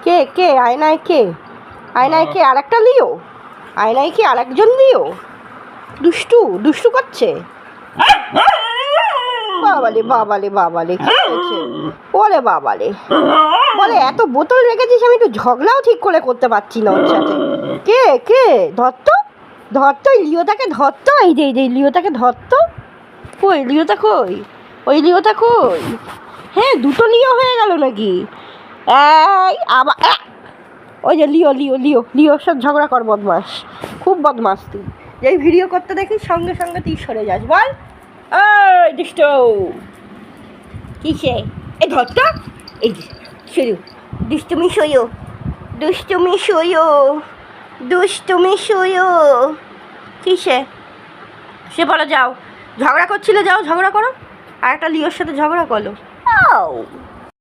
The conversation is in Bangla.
কে কে আয়নায় কে? আয়নায় কে? আর একটা লিও? আয়নায় কি আর একজন লিও? দুষ্টু দুষ্টু করছে। বাবালে বাবালে বাবালে, কি হয়েছে? ওরে বাবালে, বলে এত বোতল রেখেছিস, আমি একটু ঝগড়াও ঠিক করে করতে পারছি না ওর সাথে। কে কে? ধরতো ধরতো লিওটাকে, ধরতো। এই যে লিওটাকে ধরতো। কই লিওটা কই? ওই লিওটা কই? হ্যাঁ, দুটো লিও হয়ে গেল নাকি? এই আবার ওই যে লিও লিও লিও লিওর সাথে ঝগড়া কর, বদমাস, খুব বদমাস তুই। যেই ভিডিও করতে দেখি সঙ্গে সঙ্গে তুই সরে যাস, বল। ওই দুষ্ট কিসে? এই ধরতো। এই শুরু দুষ্টুমি শুয়ো, দুষ্টুমি শুয়ো, দুষ্টুমি শুয়ো। কিসে? সে বলো যাও, ঝগড়া করছিলে, যাও ঝগড়া করো। আর একটা লিওর সাথে ঝগড়া করো। আও